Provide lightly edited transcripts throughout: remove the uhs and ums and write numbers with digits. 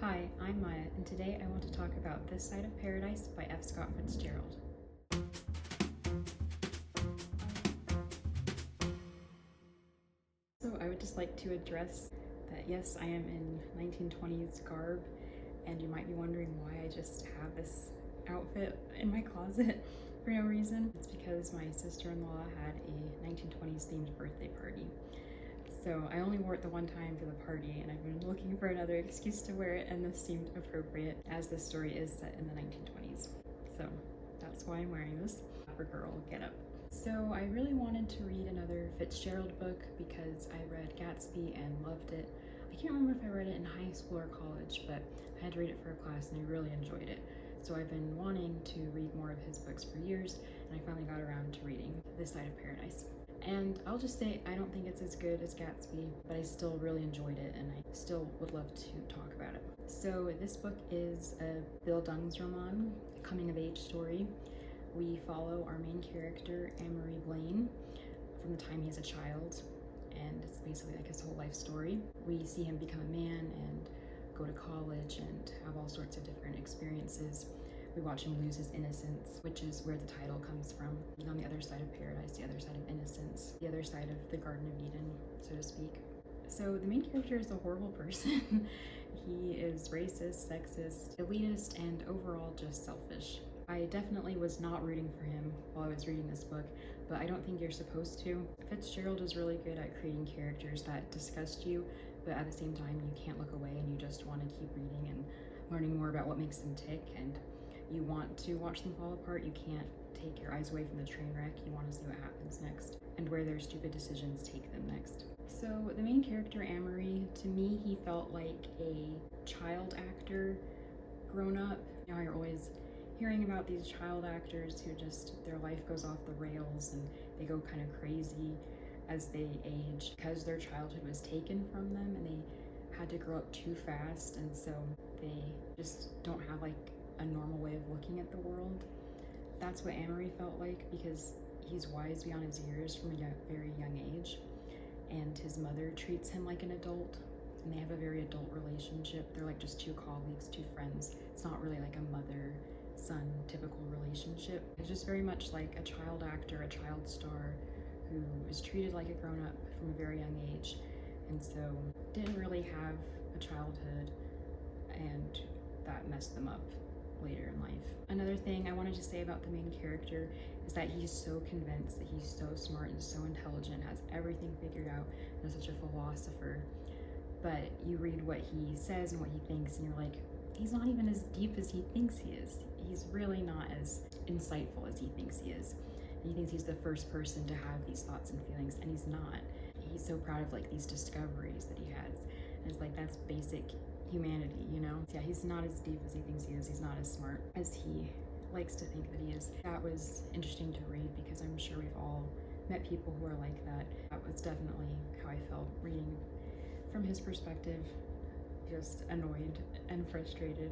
Hi, I'm Maya, and today I want to talk about This Side of Paradise by F. Scott Fitzgerald. So I would just like to address that yes, I am in 1920s garb, and you might be wondering why I just have this outfit in my closet for no reason. It's because my sister-in-law had a 1920s themed birthday party. So I only wore it the one time for the party, and I've been looking for another excuse to wear it, and this seemed appropriate as this story is set in the 1920s. So that's why I'm wearing this upper girl getup. So I really wanted to read another Fitzgerald book because I read Gatsby and loved it. I can't remember if I read it in high school or college, but I had to read it for a class and I really enjoyed it. So I've been wanting to read more of his books for years, and I finally got around to reading This Side of Paradise. And I'll just say I don't think it's as good as Gatsby, but I still really enjoyed it and I still would love to talk about it. So this book is a Bildungsroman, a coming-of-age story. We follow our main character, Anne-Marie Blaine, from the time he's a child, and it's basically like his whole life story. We see him become a man and go to college and have all sorts of different experiences. We watch him lose his innocence, which is where the title comes from. On the other side of paradise, the other side of innocence, the other side of the Garden of Eden, so to speak. So the main character is a horrible person. He is racist, sexist, elitist, and overall just selfish. I definitely was not rooting for him while I was reading this book, but I don't think you're supposed to. Fitzgerald is really good at creating characters that disgust you, but at the same time you can't look away and you just want to keep reading and learning more about what makes them tick, and you want to watch them fall apart. You can't take your eyes away from the train wreck. You want to see what happens next and where their stupid decisions take them next. So the main character, Anne-Marie, to me, he felt like a child actor grown up. You know, you're always hearing about these child actors who just, their life goes off the rails and they go kind of crazy as they age because their childhood was taken from them and they had to grow up too fast, and so they just don't have like a normal way of looking at the world. That's what Anne-Marie felt like, because he's wise beyond his years from a very young age, and his mother treats him like an adult, and they have a very adult relationship. They're like just two colleagues, two friends. It's not really like a mother-son typical relationship. It's just very much like a child actor, a child star who is treated like a grown-up from a very young age, and so didn't really have a childhood, and that messed them up later in life. Another thing I wanted to say about the main character is that he's so convinced that he's so smart and so intelligent, has everything figured out, and is such a philosopher. But you read what he says and what he thinks, and you're like, he's not even as deep as he thinks he is. He's really not as insightful as he thinks he is. And he thinks he's the first person to have these thoughts and feelings, and he's not. He's so proud of like these discoveries that he has. And it's like, that's basic humanity, you know? Yeah, he's not as deep as he thinks he is. He's not as smart as he likes to think that he is. That was interesting to read because I'm sure we've all met people who are like that. That was definitely how I felt reading from his perspective. Just annoyed and frustrated.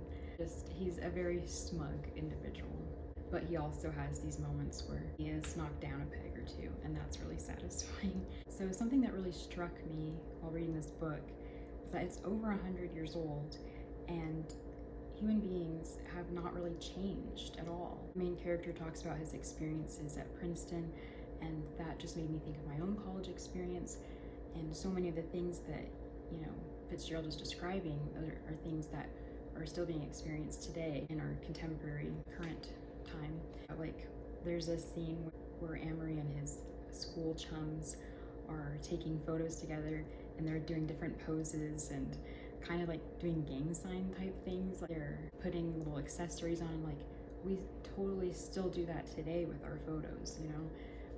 He's a very smug individual, but he also has these moments where he is knocked down a peg or two, and that's really satisfying. So something that really struck me while reading this book that it's over 100 years old, and human beings have not really changed at all. The main character talks about his experiences at Princeton, and that just made me think of my own college experience, and so many of the things that, you know, Fitzgerald is describing are things that are still being experienced today in our contemporary current time. Like, there's a scene where Anne-Marie and his school chums are taking photos together, and they're doing different poses and kind of like doing gang sign type things. Like, they're putting little accessories on, like we totally still do that today with our photos, you know?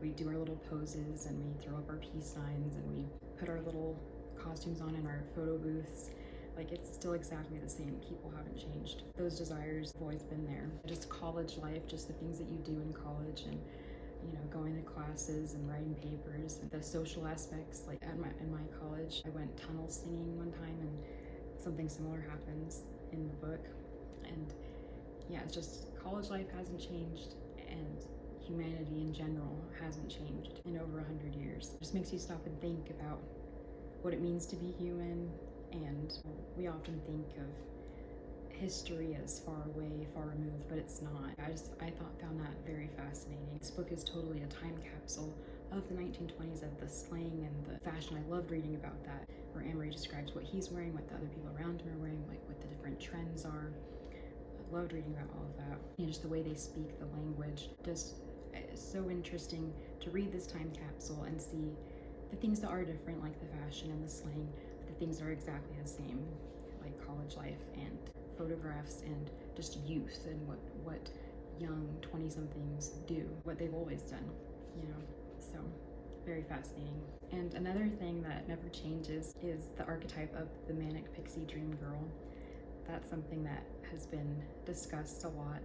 We do our little poses and we throw up our peace signs and we put our little costumes on in our photo booths. Like, it's still exactly the same. People haven't changed. Those desires have always been there. Just college life, just the things that you do in college, and you know, going to classes and writing papers, and the social aspects. Like in my college, I went tunnel singing one time, and something similar happens in the book. And yeah, it's just college life hasn't changed, and humanity in general hasn't changed in over 100 years. It just makes you stop and think about what it means to be human. And we often think of history as far away, far removed, but it's not. I found that very fascinating. This book is totally a time capsule of the 1920s, of the slang and the fashion. I loved reading about that, where Amory describes what he's wearing, what the other people around him are wearing, like what the different trends are. I loved reading about all of that. And just the way they speak, the language, just it's so interesting to read this time capsule and see the things that are different, like the fashion and the slang, but the things that are exactly the same, like college life and photographs and just youth and what young 20-somethings do, what they've always done, you know. So very fascinating. And another thing that never changes is the archetype of the manic pixie dream girl. That's something that has been discussed a lot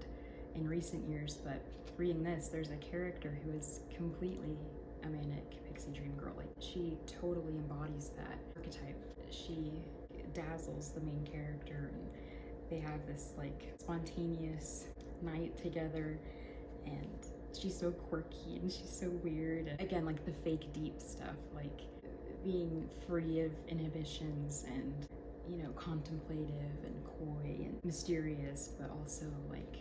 in recent years, but reading this, there's a character who is completely a manic pixie dream girl. Like, she totally embodies that archetype. She dazzles the main character, and they have this like spontaneous night together, and she's so quirky and she's so weird. And again, like the fake deep stuff, like being free of inhibitions and, you know, contemplative and coy and mysterious, but also like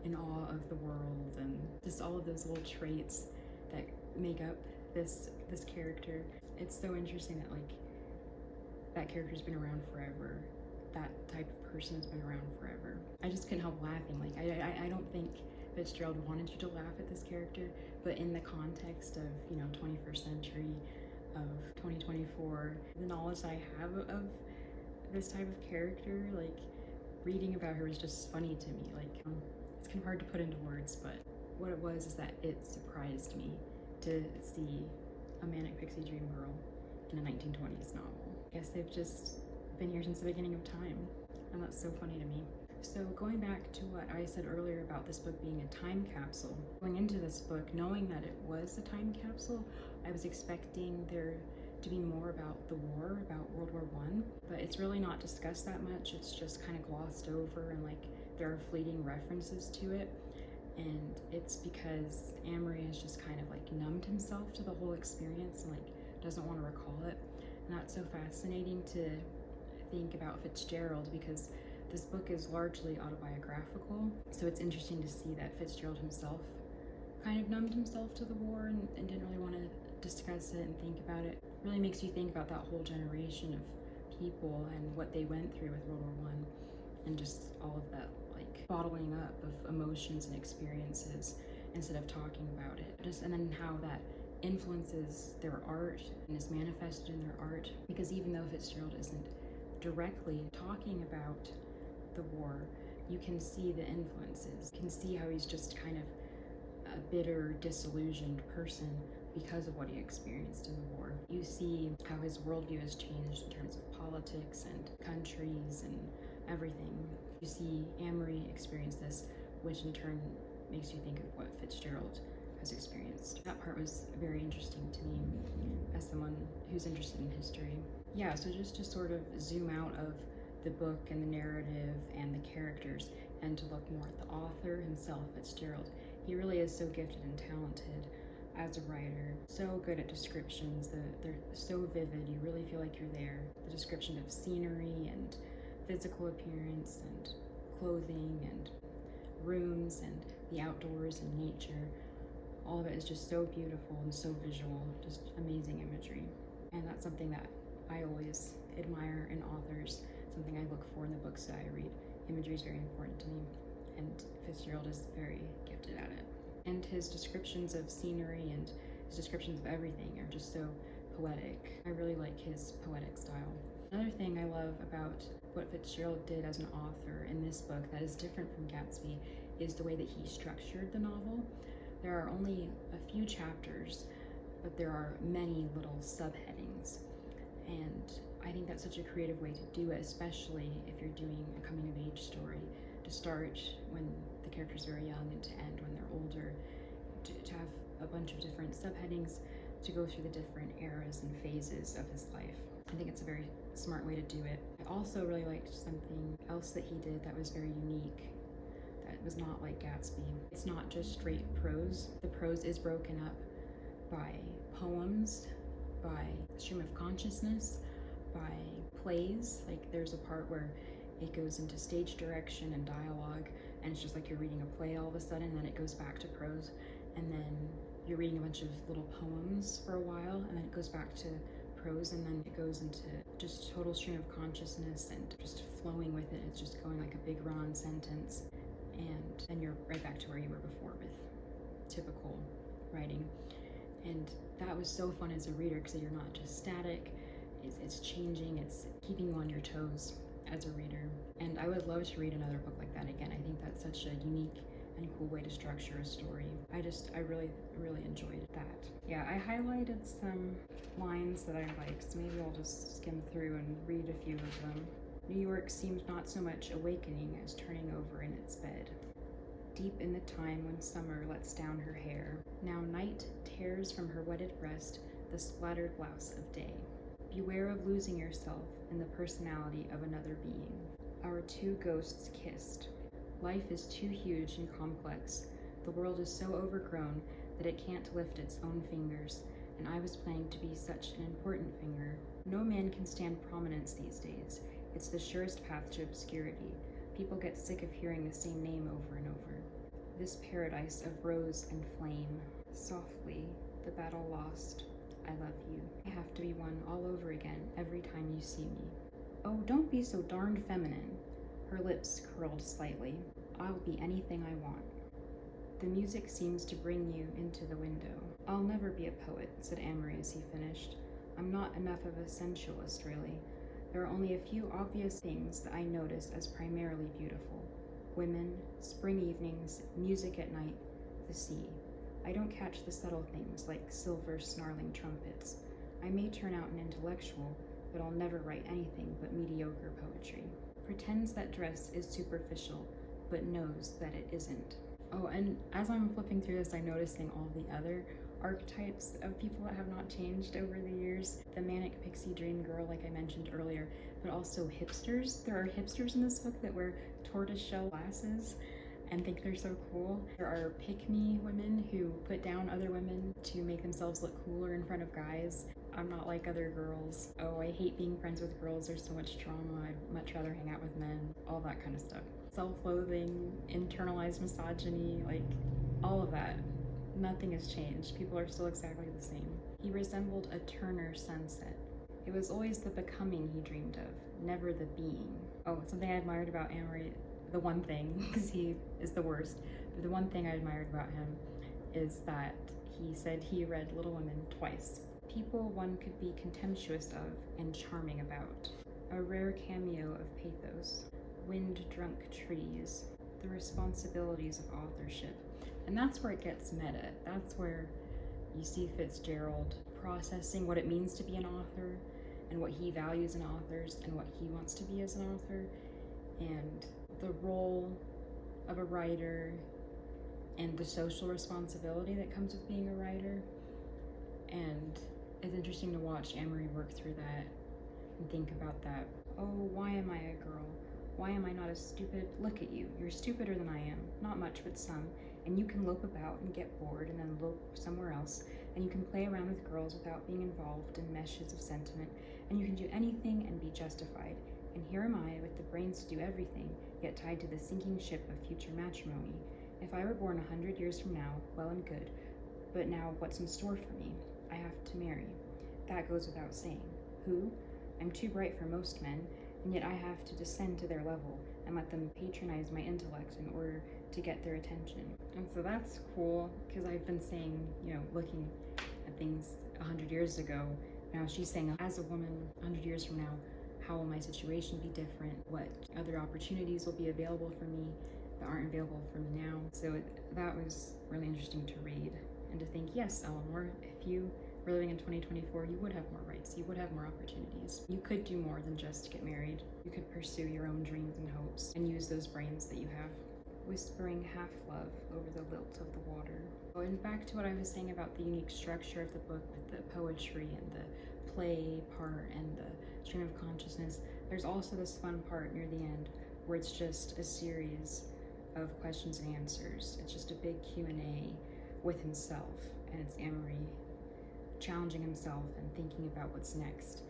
in awe of the world, and just all of those little traits that make up this character. It's so interesting that like that character's been around forever. That type of person has been around forever. I just couldn't help laughing. Like I don't think Fitzgerald wanted you to laugh at this character, but in the context of, you know, 21st century, of 2024, the knowledge I have of this type of character, like reading about her was just funny to me. Like it's kind of hard to put into words, but what it was is that it surprised me to see a manic pixie dream girl in a 1920s novel. I guess they've just been here since the beginning of time, and that's so funny to me. So going back to what I said earlier about this book being a time capsule, going into this book knowing that it was a time capsule, I was expecting there to be more about the war, about World War I, but it's really not discussed that much. It's just kind of glossed over, and like there are fleeting references to it, and it's because Amory has just kind of like numbed himself to the whole experience and like doesn't want to recall it. And that's so fascinating to think about Fitzgerald, because this book is largely autobiographical, so it's interesting to see that Fitzgerald himself kind of numbed himself to the war and didn't really want to discuss it and think about it. It really makes you think about that whole generation of people and what they went through with World War I, and just all of that like bottling up of emotions and experiences instead of talking about it. And then how that influences their art and is manifested in their art, because even though Fitzgerald isn't directly talking about the war, you can see the influences. You can see how he's just kind of a bitter, disillusioned person because of what he experienced in the war. You see how his worldview has changed in terms of politics and countries and everything. You see Amory experience this, which in turn makes you think of what Fitzgerald has experienced. That part was very interesting to me as someone who's interested in history. Yeah, so just to sort of zoom out of the book and the narrative and the characters and to look more at the author himself, Fitzgerald. He really is so gifted and talented as a writer, so good at descriptions. They're so vivid, you really feel like you're there. The description of scenery and physical appearance and clothing and rooms and the outdoors and nature, all of it is just so beautiful and so visual, just amazing imagery. And that's something that I always admire in authors, something I look for in the books that I read. Imagery is very important to me, and Fitzgerald is very gifted at it. And his descriptions of scenery and his descriptions of everything are just so poetic. I really like his poetic style. Another thing I love about what Fitzgerald did as an author in this book that is different from Gatsby is the way that he structured the novel. There are only a few chapters, but there are many little subheadings. And I think that's such a creative way to do it, especially if you're doing a coming-of-age story, to start when the character's very young and to end when they're older, to have a bunch of different subheadings to go through the different eras and phases of his life. I think it's a very smart way to do it. I also really liked something else that he did that was very unique, that was not like Gatsby. It's not just straight prose. The prose is broken up by poems, by stream of consciousness, by plays. Like there's a part where it goes into stage direction and dialogue, and it's just like you're reading a play all of a sudden, and then it goes back to prose, and then you're reading a bunch of little poems for a while, and then it goes back to prose, and then it goes into just total stream of consciousness and just flowing with it. It's just going like a big run-on sentence, and then you're right back to where you were before with typical writing. And that was so fun as a reader because you're not just static, it's changing, it's keeping you on your toes as a reader. And I would love to read another book like that again. I think that's such a unique and cool way to structure a story. I really enjoyed that. Yeah, I highlighted some lines that I liked, so maybe I'll just skim through and read a few of them. New York seemed not so much awakening as turning over in its bed. Deep in the time when summer lets down her hair, now night tears from her wetted breast the splattered blouse of day. Beware of losing yourself in the personality of another being. Our two ghosts kissed. Life is too huge and complex. The world is so overgrown that it can't lift its own fingers, and I was playing to be such an important finger. No man can stand prominence these days. It's the surest path to obscurity. People get sick of hearing the same name over and over. This paradise of rose and flame. Softly, the battle lost. I love you. I have to be one all over again every time you see me. Oh, don't be so darned feminine. Her lips curled slightly. I'll be anything I want. The music seems to bring you into the window. I'll never be a poet, said Amory as he finished. I'm not enough of a sensualist, really. There are only a few obvious things that I notice as primarily beautiful. Women, spring evenings, music at night, the sea. I don't catch the subtle things like silver snarling trumpets. I may turn out an intellectual, but I'll never write anything but mediocre poetry. Pretends that dress is superficial, but knows that it isn't. Oh, and as I'm flipping through this, I'm noticing all the other archetypes of people that have not changed over the years. The manic pixie dream girl, like I mentioned earlier, but also hipsters. There are hipsters in this book that wear tortoiseshell glasses and think they're so cool. There are pick-me women who put down other women to make themselves look cooler in front of guys. I'm not like other girls. Oh, I hate being friends with girls. There's so much trauma. I'd much rather hang out with men. All that kind of stuff. Self-loathing, internalized misogyny, like all of that. Nothing has changed. People are still exactly the same. He resembled a Turner sunset. It was always the becoming he dreamed of, never the being. Oh, something I admired about Amory, the one thing, because he is the worst, but the one thing I admired about him is that he said he read Little Women twice. People one could be contemptuous of and charming about. A rare cameo of pathos. Wind-drunk trees. The responsibilities of authorship. And that's where it gets meta. That's where you see Fitzgerald processing what it means to be an author and what he values in authors and what he wants to be as an author, and the role of a writer and the social responsibility that comes with being a writer. And it's interesting to watch Amory work through that and think about that. Oh, why am I a girl? Why am I not as stupid? Look at you. You're stupider than I am. Not much, but some. And you can lope about and get bored and then lope somewhere else. And you can play around with girls without being involved in meshes of sentiment. And you can do anything and be justified. And here am I with the brains to do everything, yet tied to the sinking ship of future matrimony. If I were born 100 years from now, well and good. But now what's in store for me? I have to marry. That goes without saying. Who? I'm too bright for most men, and yet I have to descend to their level and let them patronize my intellect in order to get their attention. And so that's cool, because I've been saying, looking at things 100 years ago, now she's saying, as a woman 100 years from now, how will my situation be different? What other opportunities will be available for me that aren't available for me now? So that was really interesting to read and to think, yes, Eleanor, if you were living in 2024, you would have more rights, you would have more opportunities. You could do more than just get married. You could pursue your own dreams and hopes and use those brains that you have. Whispering half-love over the lilt of the water. Oh, and back to what I was saying about the unique structure of the book with the poetry and the play part and the stream of consciousness, there's also this fun part near the end where it's just a series of questions and answers. It's just a big Q&A with himself, and it's Amory challenging himself and thinking about what's next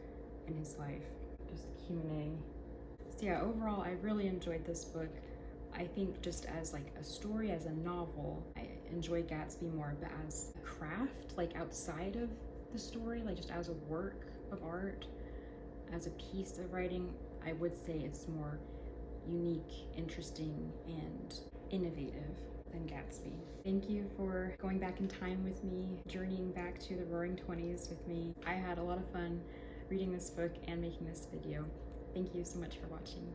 in his life. Just a Q&A So yeah, overall, I really enjoyed this book. I think just as like a story, as a novel, I enjoy Gatsby more, but as a craft, like outside of the story, like just as a work of art, as a piece of writing, I would say it's more unique, interesting, and innovative than Gatsby. Thank you for going back in time with me, journeying back to the Roaring 20s with me. I had a lot of fun reading this book and making this video. Thank you so much for watching.